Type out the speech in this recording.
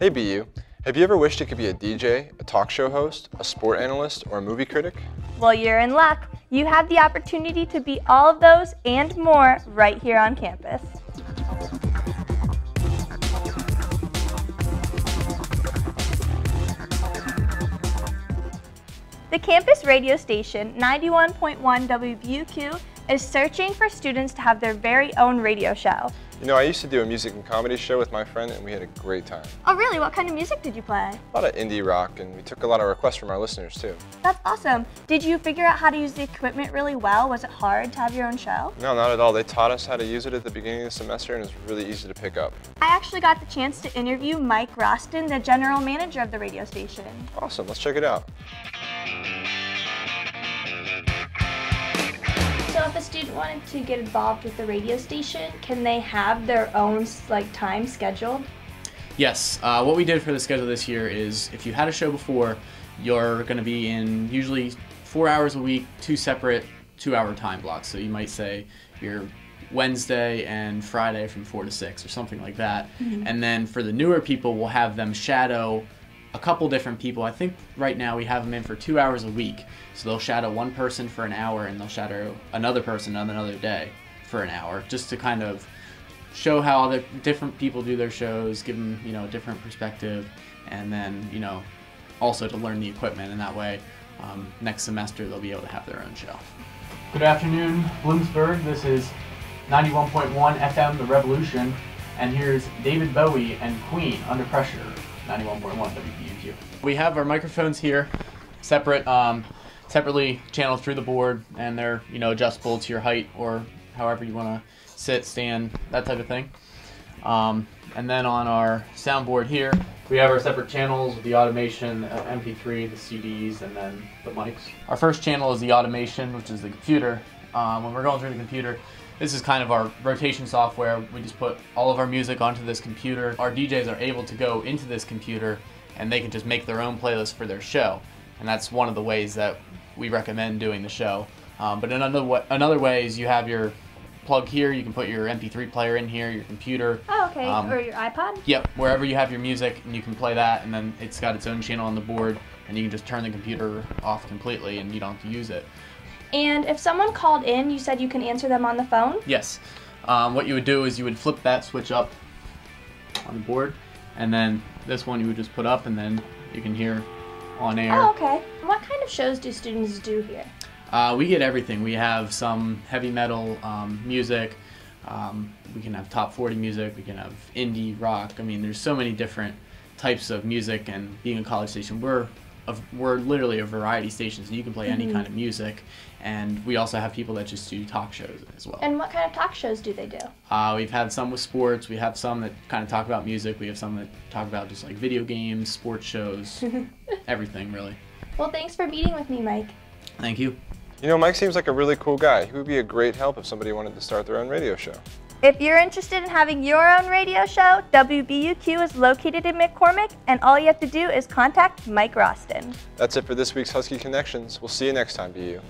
Hey BU, have you ever wished you could be a DJ, a talk show host, a sport analyst, or a movie critic? Well, you're in luck. You have the opportunity to be all of those and more right here on campus. The campus radio station 91.1 WBUQ is searching for students to have their very own radio show. You know, I used to do a music and comedy show with my friend and we had a great time. Oh really? What kind of music did you play? A lot of indie rock, and we took a lot of requests from our listeners too. That's awesome. Did you figure out how to use the equipment really well? Was it hard to have your own show? No, not at all. They taught us how to use it at the beginning of the semester and it was really easy to pick up. I actually got the chance to interview Mike Roston, the general manager of the radio station. Awesome, let's check it out. So if a student wanted to get involved with the radio station, can they have their own time scheduled? Yes. What we did for the schedule this year is if you had a show before, you're going to be in usually 4 hours a week, 2 separate 2-hour time blocks. So you might say you're Wednesday and Friday from 4 to 6 or something like that. Mm-hmm. And then for the newer people, we'll have them shadow a couple different people. I think right now we have them in for 2 hours a week. So they'll shadow one person for an hour and they'll shadow another person on another day for an hour, just to kind of show how other different people do their shows, give them, a different perspective, and then, also to learn the equipment, and that way next semester they'll be able to have their own show. Good afternoon, Bloomsburg. This is 91.1 FM the Revolution, and here's David Bowie and Queen, Under Pressure, 91.1 WBUQ. We have our microphones here, separately channeled through the board, and they're adjustable to your height or however you want to sit, stand, that type of thing. And then on our soundboard here, we have our separate channels with the automation, MP3, the CDs, and then the mics. Our first channel is the automation, which is the computer. When we're going through the computer, this is kind of our rotation software. We just put all of our music onto this computer. Our DJs are able to go into this computer and they can just make their own playlist for their show. And that's one of the ways that we recommend doing the show. But another way is you have your plug here, you can put your MP3 player in here, your computer. Oh, okay, or your iPod? Yep, wherever you have your music, and you can play that, and then it's got its own channel on the board, and you can just turn the computer off completely and you don't have to use it. And if someone called in, you said you can answer them on the phone? Yes. What you would do is you would flip that switch up on the board, and then this one you would just put up, and then you can hear on air. Oh, okay. What kind of shows do students do here? We get everything. We have some heavy metal music. We can have top 40 music. We can have indie rock. I mean, there's so many different types of music, and being a college station, we're literally a variety station, so you can play any kind of music. And we also have people that just do talk shows as well. And what kind of talk shows do they do? We've had some with sports. We have some that kind of talk about music. We have some that talk about just like video games, sports shows, everything really. Well, thanks for meeting with me, Mike. Thank you. You know, Mike seems like a really cool guy. He would be a great help if somebody wanted to start their own radio show. If you're interested in having your own radio show, WBUQ is located in McCormick, and all you have to do is contact Mike Roston. That's it for this week's Husky Connections. We'll see you next time, BU.